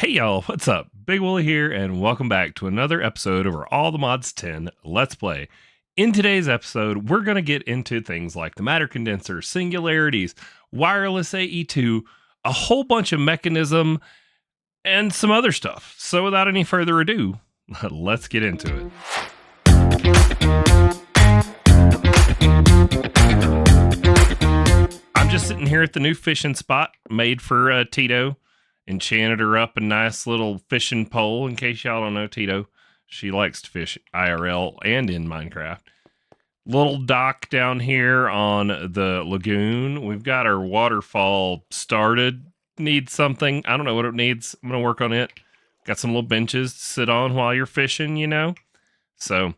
Hey y'all, what's up? Big Wooly here, and welcome back to another episode of our All the Mods 10 Let's Play. In today's episode, we're going to get into things like the matter condenser, singularities, wireless AE2, a whole bunch of mechanism, and some other stuff. So without any further ado, let's get into it. I'm just sitting here at the new fishing spot made for Tito. Enchanted her up a nice little fishing pole. In case y'all don't know Tito, she likes to fish IRL and in Minecraft. Little dock down here on the lagoon. We've got our waterfall started. Needs something. I don't know what it needs. I'm going to work on it. Got some little benches to sit on while you're fishing, you know. So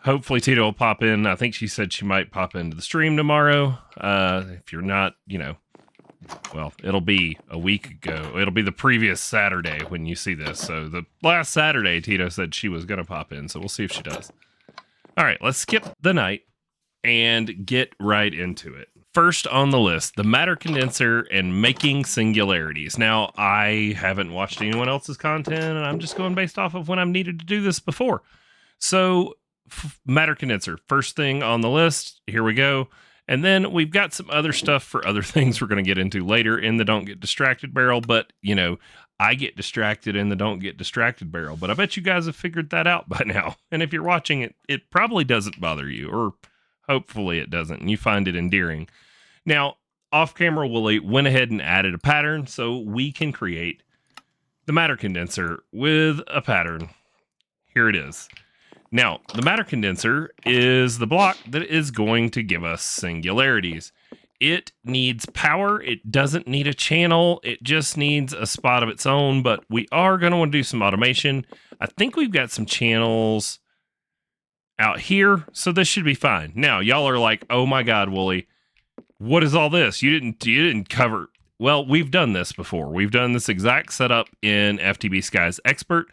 hopefully Tito will pop in. I think she said she might pop into the stream tomorrow. If you're not, well, it'll be a week ago. It'll be the previous Saturday when you see this. So the last Saturday, Tito said she was going to pop in. So we'll see if she does. All right, let's skip the night and get right into it. First on the list, the matter condenser and making singularities. Now, I haven't watched anyone else's content, and I'm just going based off of when I've needed to do this before. So matter condenser, first thing on the list. Here we go. And then we've got some other stuff for other things we're going to get into later in the Don't Get Distracted barrel. But, I get distracted in the Don't Get Distracted barrel. But I bet you guys have figured that out by now. And if you're watching it, it probably doesn't bother you. Or hopefully it doesn't. And you find it endearing. Now, off camera, Willie went ahead and added a pattern so we can create the matter condenser with a pattern. Here it is. Now, the matter condenser is the block that is going to give us singularities. It needs power. It doesn't need a channel. It just needs a spot of its own, but we are going to want to do some automation. I think we've got some channels out here, so this should be fine. Now, y'all are like, oh my God, Wooly, what is all this? You didn't cover. Well, we've done this before. We've done this exact setup in FTB Skies Expert.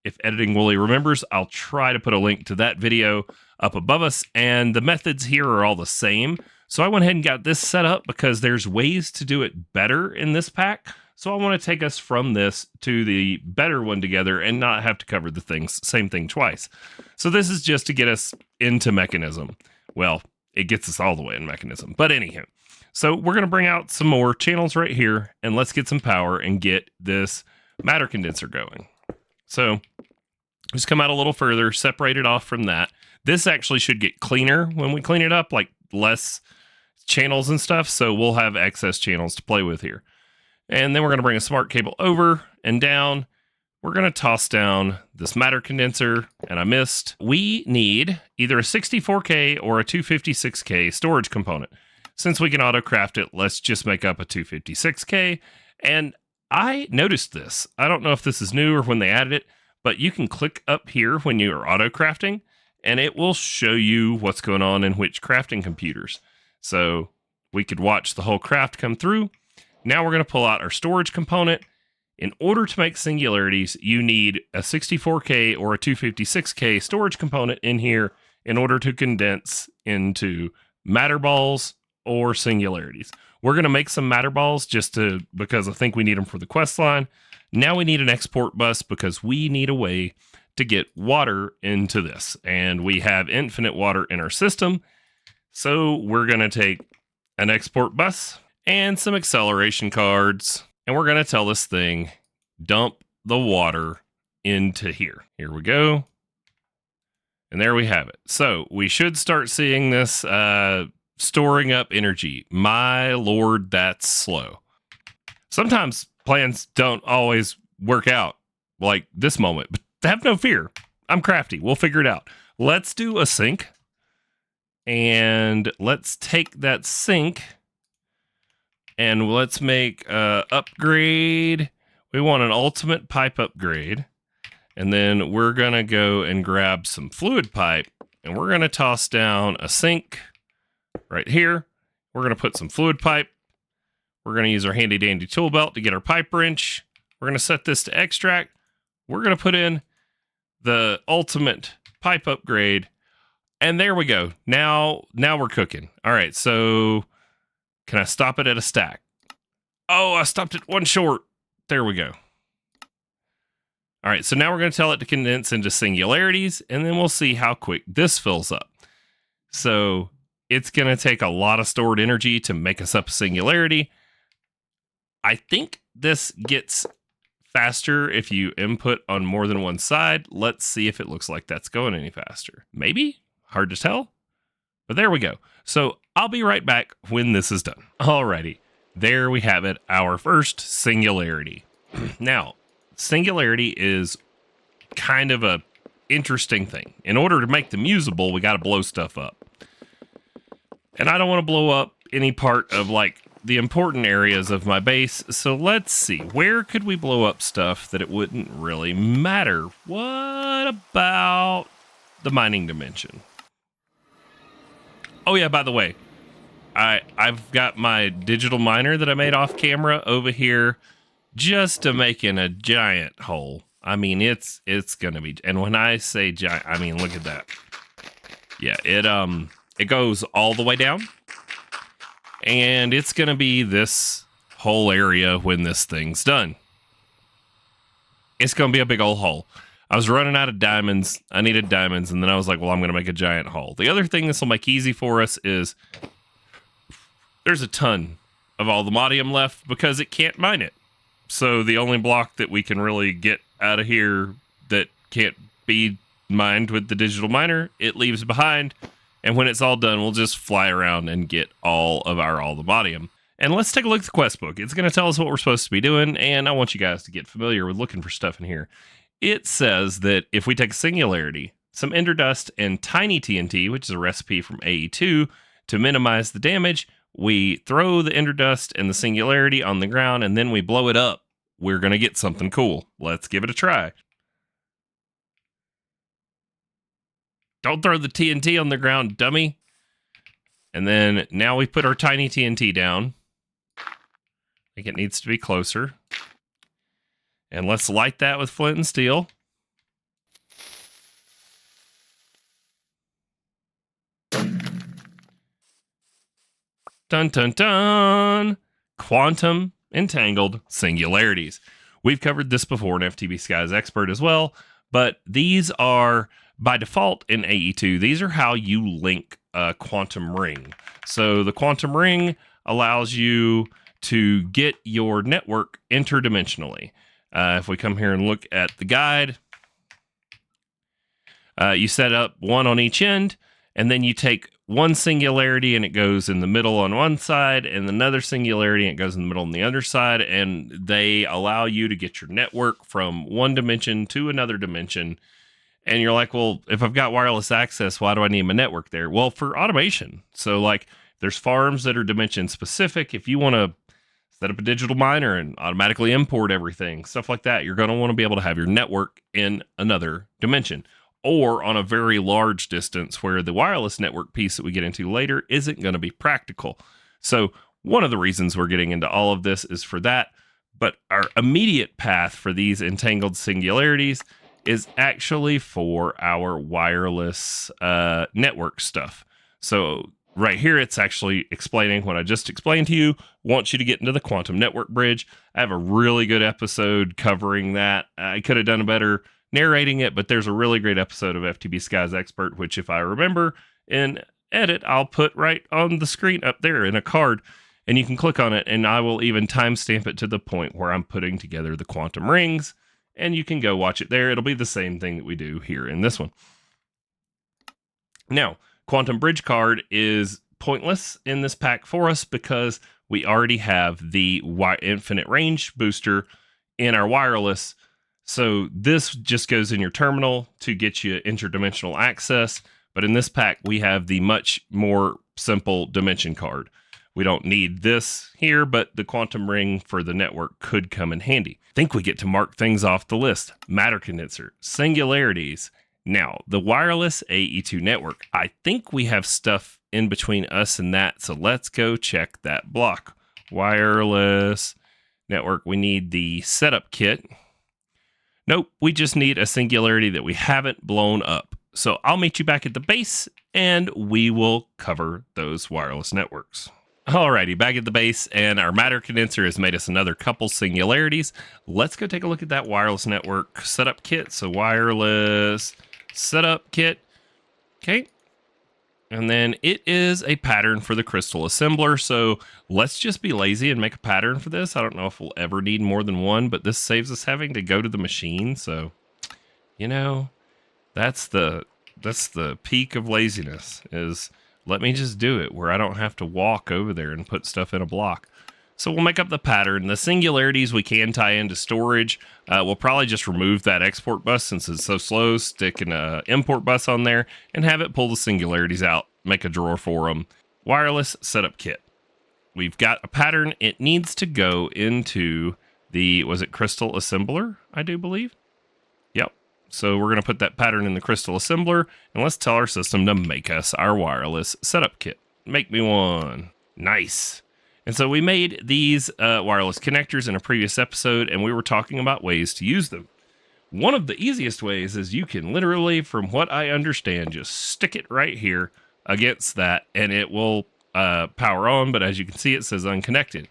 If Editing Wooly remembers, I'll try to put a link to that video up above us, and the methods here are all the same. So I went ahead and got this set up because there's ways to do it better in this pack. So I want to take us from this to the better one together and not have to cover the same thing twice. So this is just to get us into Mekanism. Well, it gets us all the way in Mekanism. But anyhow, so we're going to bring out some more channels right here, and let's get some power and get this matter condenser going. So just come out a little further, separate it off from that. This actually should get cleaner when we clean it up, like less channels and stuff. So we'll have excess channels to play with here. And then we're going to bring a smart cable over and down. We're going to toss down this matter condenser, and I missed. We need either a 64K or a 256K storage component. Since we can auto-craft it, let's just make up a 256K. And I noticed this. I don't know if this is new or when they added it, but you can click up here when you're auto-crafting, and it will show you what's going on in which crafting computers. So we could watch the whole craft come through. Now we're going to pull out our storage component. In order to make singularities, you need a 64K or a 256K storage component in here in order to condense into matter balls or singularities. We're going to make some matter balls because I think we need them for the quest line. Now we need an export bus because we need a way to get water into this. And we have infinite water in our system. So we're going to take an export bus and some acceleration cards. And we're going to tell this thing, dump the water into here. Here we go. And there we have it. So we should start seeing this storing up energy. My Lord, that's slow. Sometimes plans don't always work out like this moment, but have no fear. I'm crafty. We'll figure it out. Let's do a sink. And let's take that sink and let's make a upgrade. We want an ultimate pipe upgrade. And then we're going to go and grab some fluid pipe, and we're going to toss down a sink right here. We're going to put some fluid pipe. We're going to use our handy dandy tool belt to get our pipe wrench. We're going to set this to extract. We're going to put in the ultimate pipe upgrade. And there we go. Now we're cooking. All right, so can I stop it at a stack? Oh, I stopped it one short. There we go. All right, so now we're going to tell it to condense into singularities, and then we'll see how quick this fills up. So it's going to take a lot of stored energy to make us up a singularity. I think this gets faster if you input on more than one side. Let's see if it looks like that's going any faster. Maybe? Hard to tell. But there we go. So I'll be right back when this is done. Alrighty, there we have it, our first singularity. Now, singularity is kind of a interesting thing. In order to make them usable, we got to blow stuff up. And I don't want to blow up any part of like the important areas of my base. So let's see, where could we blow up stuff that it wouldn't really matter? What about the mining dimension? Oh yeah, by the way, I've got my digital miner that I made off camera over here just to make in a giant hole. I mean, it's gonna be, and when I say giant, I mean, look at that. Yeah, it goes all the way down, and it's gonna be this whole area when this thing's done. It's gonna be a big old hole. I was running out of diamonds. I needed diamonds, and then I was like, well, I'm gonna make a giant hole. The other thing this will make easy for us is there's a ton of allthemodium left because it can't mine it. So the only block that we can really get out of here that can't be mined with the digital miner, it leaves behind. And when it's all done, we'll just fly around and get all of our allthemodium. And let's take a look at the quest book. It's going to tell us what we're supposed to be doing, and I want you guys to get familiar with looking for stuff in here. It says that if we take a singularity, some ender dust, and tiny TNT, which is a recipe from AE2, to minimize the damage, we throw the ender dust and the singularity on the ground, and then we blow it up. We're going to get something cool. Let's give it a try. Don't throw the TNT on the ground, dummy. And then now we put our tiny TNT down. I think it needs to be closer. And let's light that with flint and steel. Dun dun dun! Quantum entangled singularities. We've covered this before in FTB Sky's Expert as well, but these are by default in AE2. These are how you link a quantum ring. So the quantum ring allows you to get your network interdimensionally. If we come here and look at the guide, you set up one on each end, and then you take one singularity and it goes in the middle on one side, and another singularity and it goes in the middle on the other side, and they allow you to get your network from one dimension to another dimension. And you're like, well, if I've got wireless access, why do I need my network there? Well, for automation. So like there's farms that are dimension specific. If you want to set up a digital miner and automatically import everything, stuff like that, you're going to want to be able to have your network in another dimension, or on a very large distance where the wireless network piece that we get into later isn't going to be practical. So one of the reasons we're getting into all of this is for that. But our immediate path for these entangled singularities is actually for our wireless network stuff. So right here, it's actually explaining what I just explained to you. Want you to get into the quantum network bridge. I have a really good episode covering that. I could have done a better narrating it, but there's a really great episode of FTB Sky's Expert, which if I remember in edit, I'll put right on the screen up there in a card, and you can click on it, and I will even timestamp it to the point where I'm putting together the quantum rings, and you can go watch it there. It'll be the same thing that we do here in this one. Now, Quantum Bridge card is pointless in this pack for us because we already have the infinite range booster in our wireless. So this just goes in your terminal to get you interdimensional access. But in this pack, we have the much more simple dimension card. We don't need this here, but the quantum ring for the network could come in handy. I think we get to mark things off the list. Matter condenser, singularities. Now, the wireless AE2 network. I think we have stuff in between us and that, so let's go check that block. Wireless network, we need the setup kit. Nope, we just need a singularity that we haven't blown up. So I'll meet you back at the base, and we will cover those wireless networks. Alrighty, back at the base, and our matter condenser has made us another couple singularities. Let's go take a look at that wireless network setup kit. So wireless setup kit. Okay. And then it is a pattern for the crystal assembler. So let's just be lazy and make a pattern for this. I don't know if we'll ever need more than one, but this saves us having to go to the machine. So, you know, that's the peak of laziness, is let me just do it where I don't have to walk over there and put stuff in a block. So we'll make up the pattern. The singularities we can tie into storage. We'll probably just remove that export bus since it's so slow, stick an import bus on there, and have it pull the singularities out, make a drawer for them. Wireless setup kit. We've got a pattern. It needs to go into the, was it crystal assembler, I do believe? Yep. So we're going to put that pattern in the crystal assembler, and let's tell our system to make us our wireless setup kit. Make me one. Nice. And so we made these wireless connectors in a previous episode, and we were talking about ways to use them. One of the easiest ways is you can literally, from what I understand, just stick it right here against that, and it will power on, but as you can see, it says unconnected.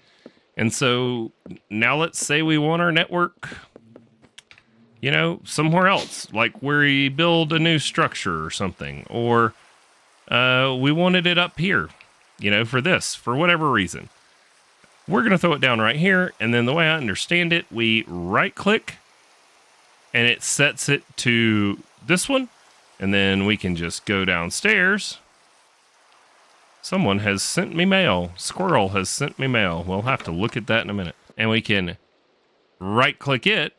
And so now let's say we want our network, you know, somewhere else, like where we build a new structure or something, or we wanted it up here, you know, for this, for whatever reason. We're going to throw it down right here, and then the way I understand it, we right-click, and it sets it to this one, and then we can just go downstairs. Someone has sent me mail. Squirrel has sent me mail. We'll have to look at that in a minute. And we can right-click it,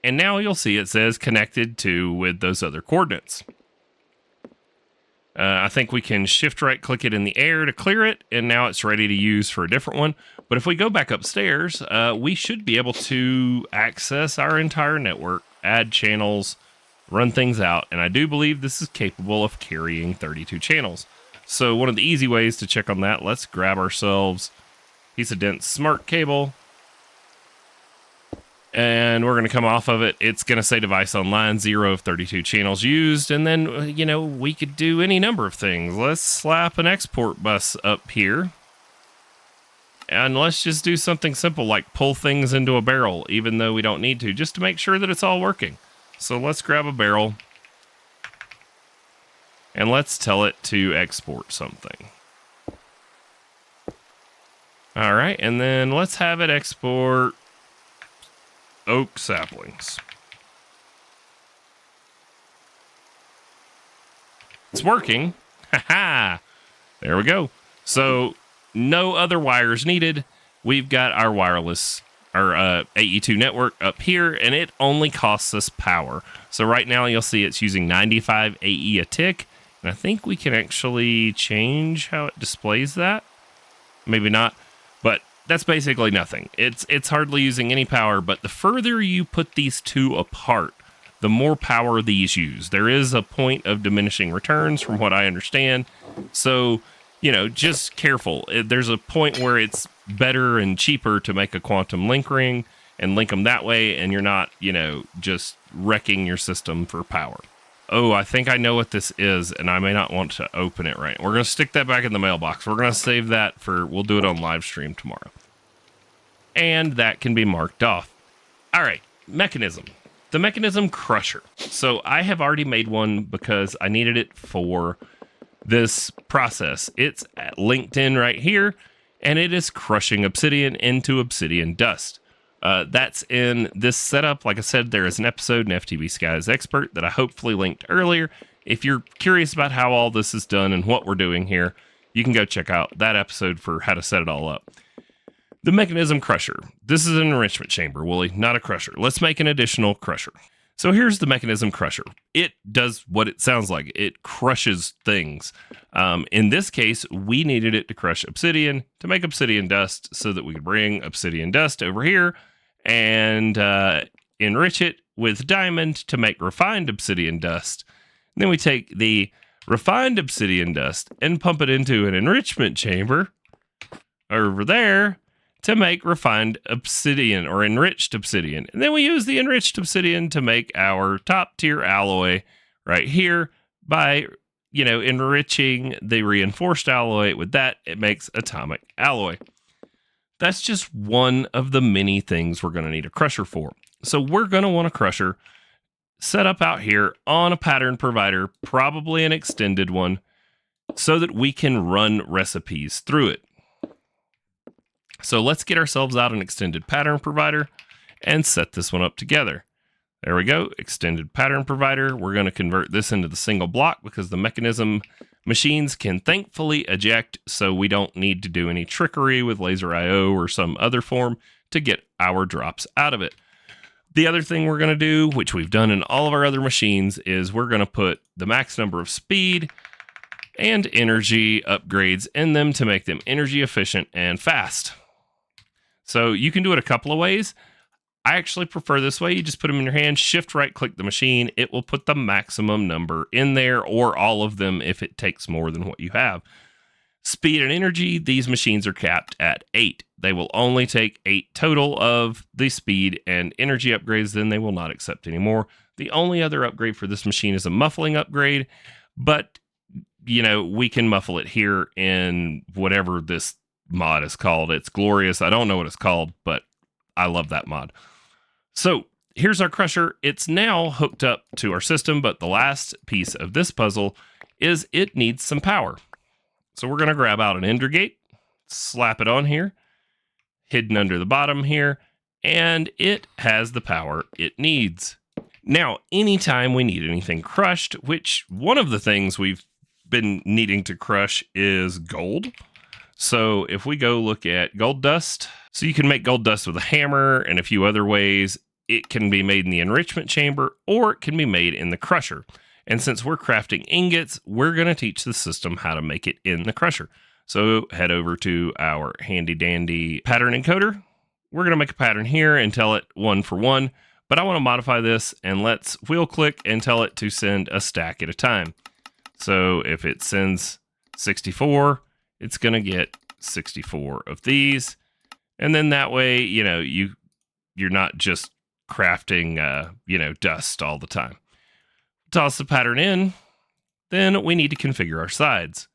and now you'll see it says connected to with those other coordinates. I think we can shift right click it in the air to clear it, and now it's ready to use for a different one. But if we go back upstairs, we should be able to access our entire network, add channels, run things out, and I do believe this is capable of carrying 32 channels. So one of the easy ways to check on that, let's grab ourselves a piece of dense smart cable, and we're going to come off of it. It's going to say device on line 0 of 32 channels used. And then, you know, we could do any number of things. Let's slap an export bus up here. And let's just do something simple like pull things into a barrel, even though we don't need to, just to make sure that it's all working. So let's grab a barrel. And let's tell it to export something. All right, and then let's have it export oak saplings. It's working. Haha. There we go. So no other wires needed. We've got our wireless, our AE2 network up here, and it only costs us power. So right now you'll see it's using 95 AE a tick, and I think we can actually change how it displays that. Maybe not, but that's basically nothing. It's hardly using any power, but the further you put these two apart, the more power these use. There is a point of diminishing returns from what I understand. So, you know, just careful. There's a point where it's better and cheaper to make a quantum link ring and link them that way, and you're not, you know, just wrecking your system for power. Oh, I think I know what this is, and I may not want to open it right. We're going to stick that back in the mailbox. We're going to save that for, we'll do it on live stream tomorrow. And that can be marked off. All right, Mekanism. The Mekanism Crusher. So I have already made one because I needed it for this process. It's linked in right here, and it is crushing obsidian into obsidian dust. That's in this setup. Like I said, there is an episode in FTB Sky's Expert that I hopefully linked earlier. If you're curious about how all this is done and what we're doing here, you can go check out that episode for how to set it all up. The Mekanism Crusher. This is an enrichment chamber, Wooly, not a crusher. Let's make an additional crusher. So here's the Mekanism Crusher. It does what it sounds like. It crushes things. In this case, we needed it to crush obsidian to make obsidian dust so that we could bring obsidian dust over here and enrich it with diamond to make refined obsidian dust. And then we take the refined obsidian dust and pump it into an enrichment chamber over there to make refined obsidian or enriched obsidian. And then we use the enriched obsidian to make our top tier alloy right here by enriching the reinforced alloy with that, it makes atomic alloy. That's just one of the many things we're going to need a crusher for. So we're going to want a crusher set up out here on a pattern provider, probably an extended one, so that we can run recipes through it. So let's get ourselves out an extended pattern provider and set this one up together. There we go, extended pattern provider. We're going to convert this into the single block because the Mekanism machines can thankfully eject, so we don't need to do any trickery with laser IO or some other form to get our drops out of it. The other thing we're going to do, which we've done in all of our other machines, is we're going to put the max number of speed and energy upgrades in them to make them energy efficient and fast. So you can do it a couple of ways. I actually prefer this way. You just put them in your hand, shift right click the machine. It will put the maximum number in there, or all of them if it takes more than what you have. Speed and energy, these machines are capped at 8. They will only take 8 total of the speed and energy upgrades, then they will not accept any more. The only other upgrade for this machine is a muffling upgrade, but we can muffle it here in whatever this mod is called. It's glorious. I don't know what it's called, but I love that mod. So here's our crusher. It's now hooked up to our system, but the last piece of this puzzle is it needs some power. So we're going to grab out an ender gate, slap it on here, hidden under the bottom here, and it has the power it needs. Now, anytime we need anything crushed, which one of the things we've been needing to crush is gold. So if we go look at gold dust, so you can make gold dust with a hammer and a few other ways. It can be made in the enrichment chamber, or it can be made in the crusher. And since we're crafting ingots, we're going to teach the system how to make it in the crusher. So head over to our handy dandy pattern encoder. We're going to make a pattern here and tell it 1 for 1, but I want to modify this, and let's wheel click and tell it to send a stack at a time. So if it sends 64, it's going to get 64 of these. And then that way, you're not just crafting, dust all the time. Toss the pattern in. Then we need to configure our sides.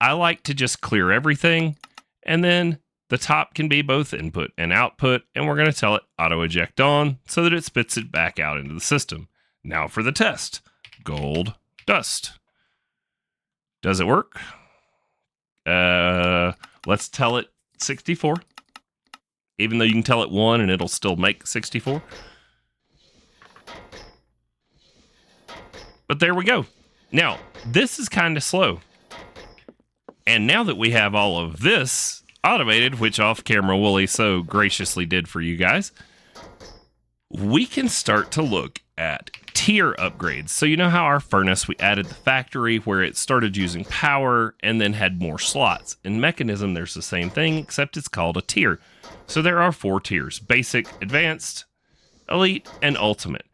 I like to just clear everything, and then the top can be both input and output, and we're going to tell it auto eject on so that it spits it back out into the system. Now for the test. Gold dust. Does it work? Let's tell it 64. Even though you can tell it 1 and it'll still make 64. But there we go. Now, this is kind of slow. And now that we have all of this automated, which off-camera Wooly so graciously did for you guys, we can start to look at tier upgrades. So you know how our furnace, we added the factory where it started using power and then had more slots. In Mekanism, there's the same thing, except it's called a tier. So there are 4 tiers: basic, advanced, elite, and ultimate.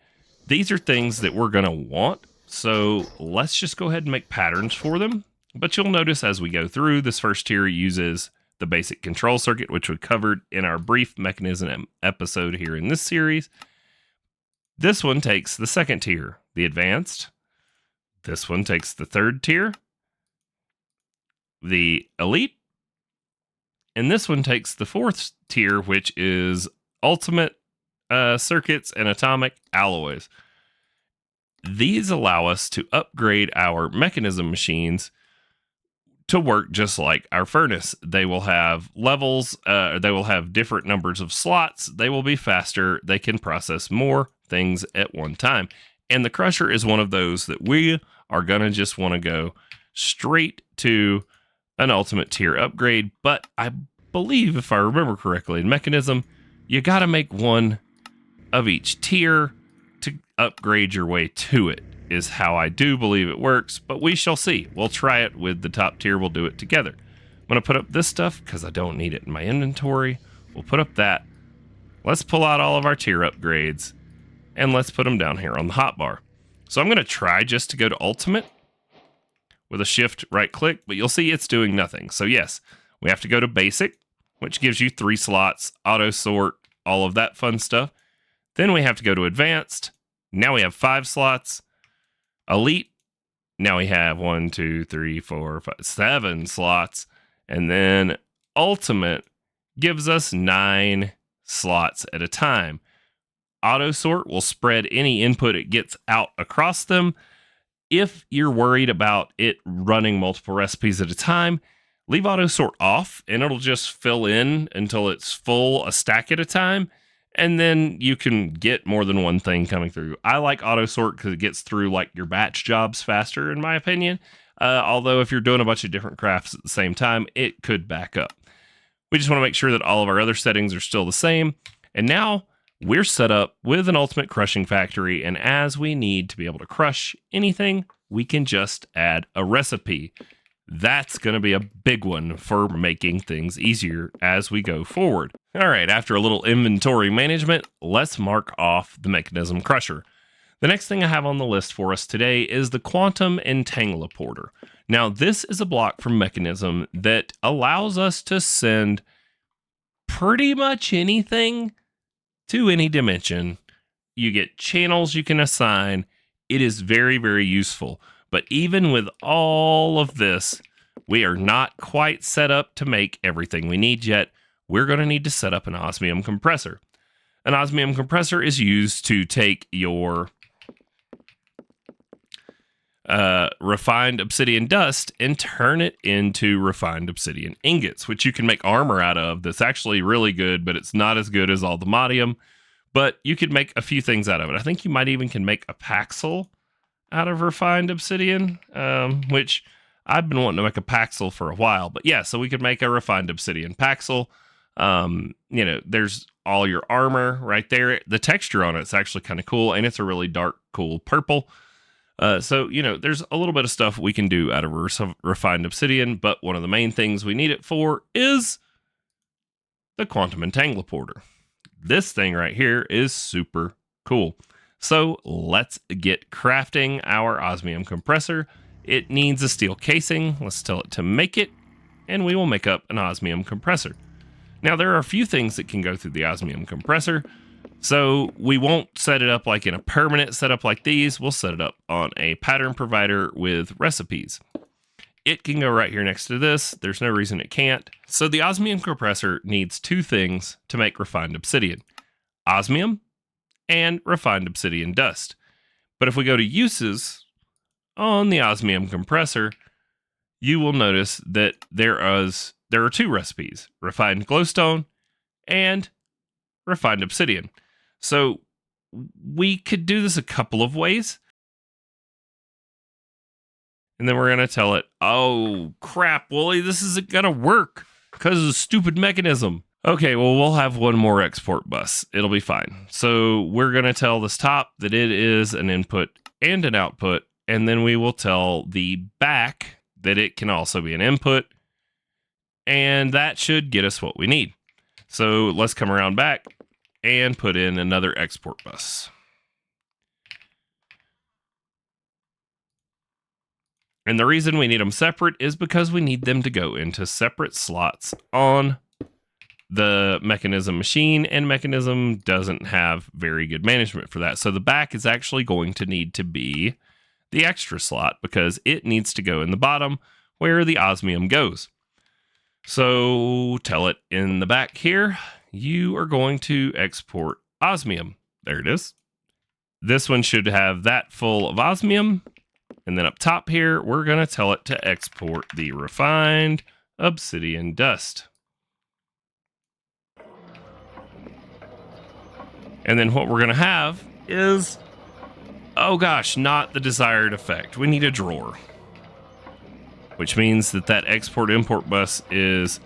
These are things that we're going to want. So let's just go ahead and make patterns for them. But you'll notice as we go through, this first tier uses the basic control circuit, which we covered in our brief Mekanism episode here in this series. This one takes the second tier, the advanced. This one takes the third tier, the elite. And this one takes the fourth tier, which is ultimate circuits and atomic alloys. These allow us to upgrade our Mekanism machines to work just like our furnace. They will have levels, they will have different numbers of slots, they will be faster, they can process more things at one time. And the crusher is one of those that we are going to just want to go straight to an ultimate tier upgrade. But I believe, if I remember correctly, in Mekanism, you got to make one of each tier to upgrade your way to it, is how I do believe it works, but we shall see. We'll try it with the top tier. We'll do it together. I'm going to put up this stuff because I don't need it in my inventory. We'll put up that. Let's pull out all of our tier upgrades, and let's put them down here on the hotbar. So I'm going to try just to go to ultimate with a shift right click, but you'll see it's doing nothing. So yes, we have to go to basic, which gives you 3 slots, auto sort, all of that fun stuff. Then we have to go to advanced. Now we have 5 slots. Elite, Now we have 1, 2, 3, 4, 5, 7 slots. And then ultimate gives us 9 slots at a time. Auto sort will spread any input it gets out across them. If you're worried about it running multiple recipes at a time, leave auto sort off and it'll just fill in until it's full a stack at a time. And then you can get more than one thing coming through. I like auto sort because it gets through like your batch jobs faster, in my opinion. Although if you're doing a bunch of different crafts at the same time, it could back up. We just want to make sure that all of our other settings are still the same. And now we're set up with an ultimate crushing factory. And as we need to be able to crush anything, we can just add a recipe. That's going to be a big one for making things easier as we go forward. All right, after a little inventory management, let's mark off the Mekanism crusher. The next thing I have on the list for us today is the quantum entangloporter. Now, this is a block from Mekanism that allows us to send pretty much anything to any dimension. You get channels you can assign. It is very, very useful. But even with all of this, we are not quite set up to make everything we need yet. We're going to need to set up an osmium compressor. An osmium compressor is used to take your refined obsidian dust and turn it into refined obsidian ingots, which you can make armor out of. That's actually really good, but it's not as good as all the modium. But you could make a few things out of it. I think you might even can make a paxel out of refined obsidian, which I've been wanting to make a paxel for a while. But yeah, so we could make a refined obsidian paxel. There's all your armor right there. The texture on it's actually kind of cool, and it's a really dark, cool purple. There's a little bit of stuff we can do out of refined obsidian, but one of the main things we need it for is the quantum entangloporter. This thing right here is super cool. So let's get crafting our osmium compressor. It needs a steel casing. Let's tell it to make it, and we will make up an osmium compressor. Now, there are a few things that can go through the osmium compressor. So we won't set it up like in a permanent setup like these. We'll set it up on a pattern provider with recipes. It can go right here next to this. There's no reason it can't. So the osmium compressor needs 2 things to make refined obsidian: osmium and refined obsidian dust. But if we go to uses on the osmium compressor, you will notice that there are 2 recipes: refined glowstone and refined obsidian. So we could do this a couple of ways. And then we're going to tell it, oh, crap, Wooly, this isn't going to work because of the stupid Mekanism. Okay, well, we'll have one more export bus. It'll be fine. So we're going to tell this top that it is an input and an output. And then we will tell the back that it can also be an input. And that should get us what we need. So let's come around back and put in another export bus. And the reason we need them separate is because we need them to go into separate slots on the Mekanism machine, and Mekanism doesn't have very good management for that. So the back is actually going to need to be the extra slot because it needs to go in the bottom where the osmium goes. So tell it in the back here, you are going to export osmium. There it is. This one should have that full of osmium. And then up top here, we're going to tell it to export the refined obsidian dust. And then what we're going to have is, oh gosh, not the desired effect. We need a drawer, which means that export import bus is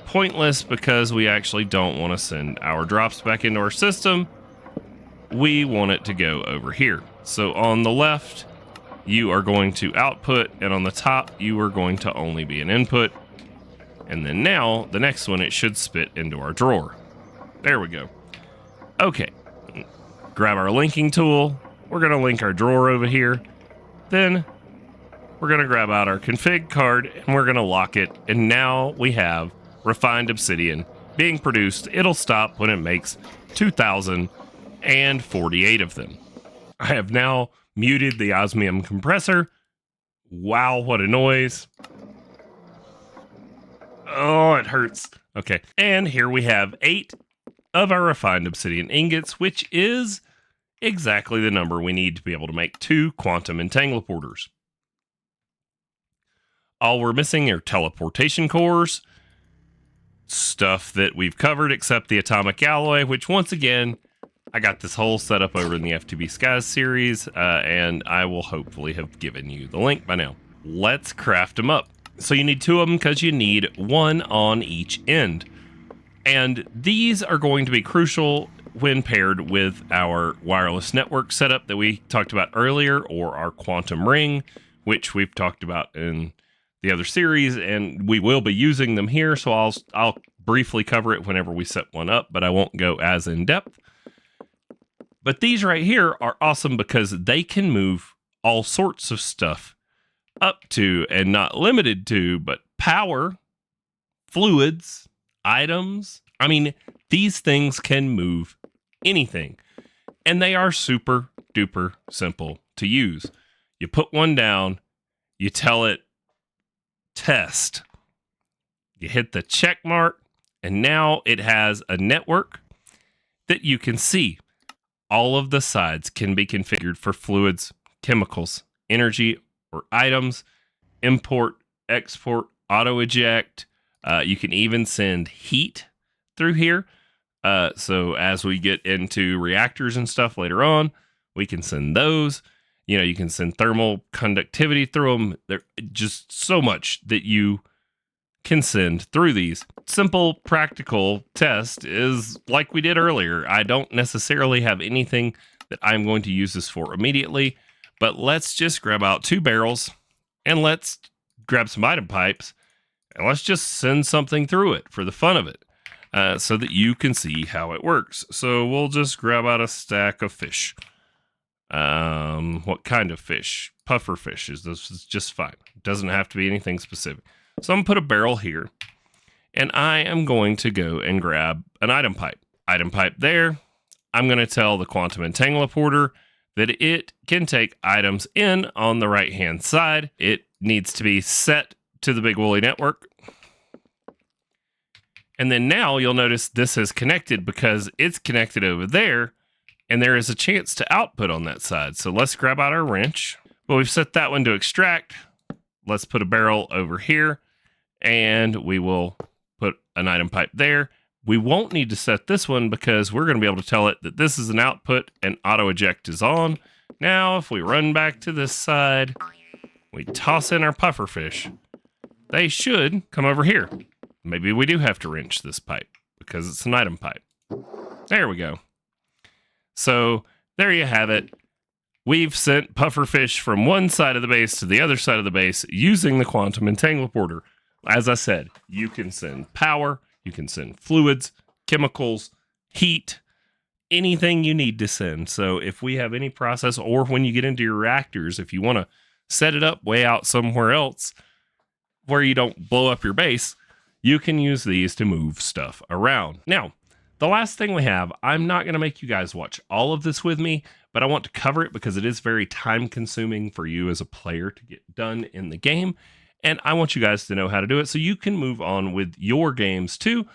pointless because we actually don't want to send our drops back into our system. We want it to go over here. So on the left, you are going to output, and on the top, you are going to only be an input. And then now, the next one, it should spit into our drawer. There we go. Okay. Grab our linking tool. We're going to link our drawer over here. Then we're going to grab out our config card, and we're going to lock it. And now we have refined obsidian being produced. It'll stop when it makes 2,048 of them. I have now muted the osmium compressor. Wow, what a noise. Oh, it hurts. Okay, and here we have 8 of our refined obsidian ingots, which is exactly the number we need to be able to make 2 quantum entangloporters. All we're missing are teleportation cores, stuff that we've covered except the atomic alloy, which once again, I got this whole setup over in the FTB Skies series, and I will hopefully have given you the link by now. Let's craft them up. So you need 2 of them because you need 1 on each end. And these are going to be crucial when paired with our wireless network setup that we talked about earlier, or our quantum ring, which we've talked about in the other series, and we will be using them here. So I'll briefly cover it whenever we set one up, but I won't go as in depth. But these right here are awesome because they can move all sorts of stuff up to, and not limited to, but power, fluids, items. I mean, these things can move anything. And they are super duper simple to use. You put one down, you tell it test. You hit the check mark, and now it has a network that you can see. All of the sides can be configured for fluids, chemicals, energy, or items, import, export, auto eject. You can even send heat through here. So as we get into reactors and stuff later on, we can send those. You know, you can send thermal conductivity through them. There's just so much that you can send through these. Simple, practical test is like we did earlier. I don't necessarily have anything that I'm going to use this for immediately, but let's just grab out 2 barrels and let's grab some item pipes and let's just send something through it for the fun of it, so that you can see how it works. So we'll just grab out a stack of fish. What kind of fish? Puffer fish is just fine. It doesn't have to be anything specific. So I'm going to put a barrel here, and I am going to go and grab an item pipe. Item pipe there. I'm going to tell the quantum entangloporter that it can take items in on the right-hand side. It needs to be set to the Big Wooly network. And then now you'll notice this is connected because it's connected over there, and there is a chance to output on that side. So let's grab out our wrench. Well, we've set that one to extract. Let's put a barrel over here, and we will put an item pipe there. We won't need to set this one because we're going to be able to tell it that this is an output and auto eject is on. Now, if we run back to this side, we toss in our puffer fish. They should come over here. Maybe we do have to wrench this pipe because it's an item pipe. There we go. So there you have it. We've sent pufferfish from one side of the base to the other side of the base using the quantum entangloporter. As I said, you can send power, you can send fluids, chemicals, heat, anything you need to send. So if we have any process, or when you get into your reactors, if you want to set it up way out somewhere else where you don't blow up your base, you can use these to move stuff around. Now, the last thing we have, I'm not going to make you guys watch all of this with me, but I want to cover it because it is very time consuming for you as a player to get done in the game. And I want you guys to know how to do it so you can move on with your games too.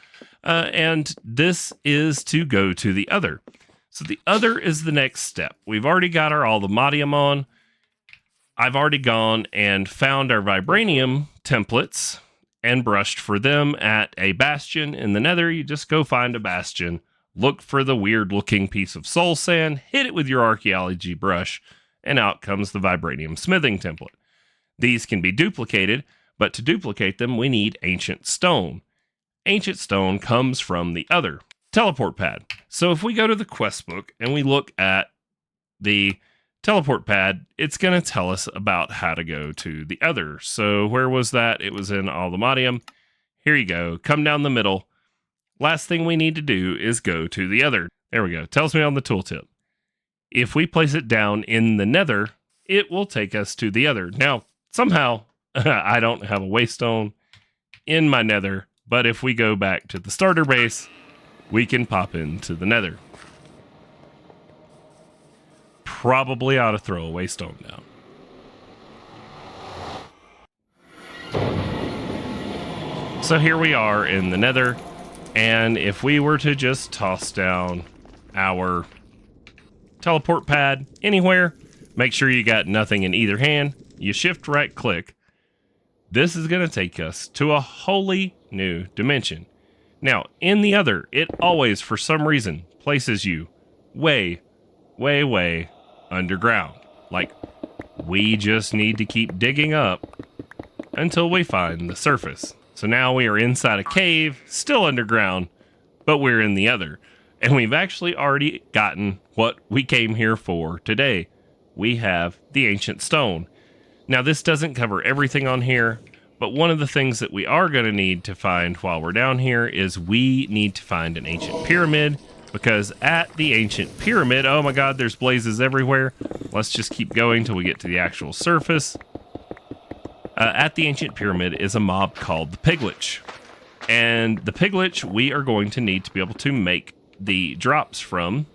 And this is to go to the other. So the other is the next step. We've already got our allthemodium on. I've already gone and found our vibranium templates and brushed for them at a bastion in the nether. You just go find a bastion, look for the weird looking piece of soul sand, hit it with your archaeology brush, and out comes the vibranium smithing template. These can be duplicated, but to duplicate them, we need ancient stone. Ancient stone comes from the other teleport pad. So if we go to the quest book and we look at the teleport pad, it's going to tell us about how to go to the other. So where was that? It was in allthemodium. Here you go. Come down the middle. Last thing we need to do is go to the other. There we go. Tells me on the tooltip. If we place it down in the nether, it will take us to the other. Now, somehow, I don't have a waystone in my nether, but if we go back to the starter base, we can pop into the nether. Probably ought to throw a waystone down. So here we are in the nether, and if we were to just toss down our teleport pad anywhere, make sure you got nothing in either hand, you shift right click, this is going to take us to a wholly new dimension. Now, in the other, it always, for some reason, places you way, way, way underground. Like, we just need to keep digging up until we find the surface. So now we are inside a cave, still underground, but we're in the other. And we've actually already gotten what we came here for today. We have the ancient stone. Now, this doesn't cover everything on here, but one of the things that we are going to need to find while we're down here is we need to find an ancient pyramid, because at the ancient pyramid, oh my god, there's blazes everywhere. Let's just keep going till we get to the actual surface. At the ancient pyramid is a mob called the Piglich. And the Piglich we are going to need to be able to make the drops from.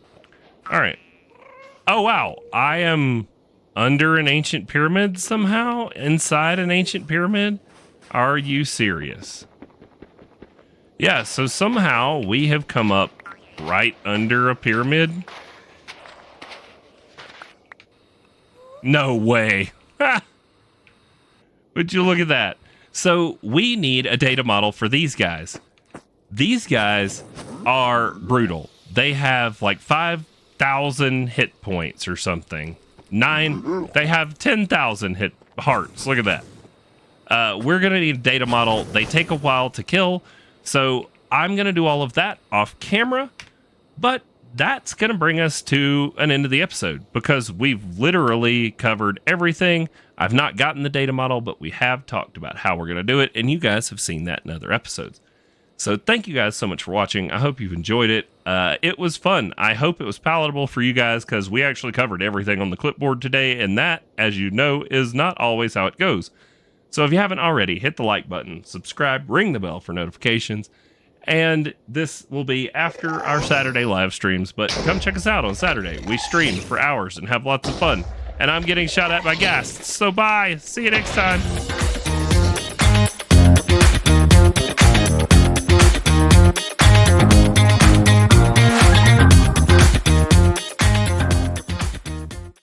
All right. Oh, wow. I am under an ancient pyramid somehow? Inside an ancient pyramid? Are you serious? Yeah, so somehow we have come up right under a pyramid. No way. Ha! Would you look at that? So we need a data model for these guys. These guys are brutal. They have like 5,000 hit points or something. They have 10,000 hit hearts. Look at that. We're going to need a data model. They take a while to kill. So I'm going to do all of that off camera. But that's going to bring us to an end of the episode because we've literally covered everything. I've not gotten the data model, but we have talked about how we're going to do it, and you guys have seen that in other episodes. So thank you guys so much for watching. I hope you've enjoyed it. It was fun. I hope it was palatable for you guys because we actually covered everything on the clipboard today, and that, as you know, is not always how it goes. So if you haven't already, hit the like button, subscribe, ring the bell for notifications, and this will be after our Saturday live streams, but come check us out on Saturday. We stream for hours and have lots of fun. And I'm getting shot at by ghasts. So bye. See you next time.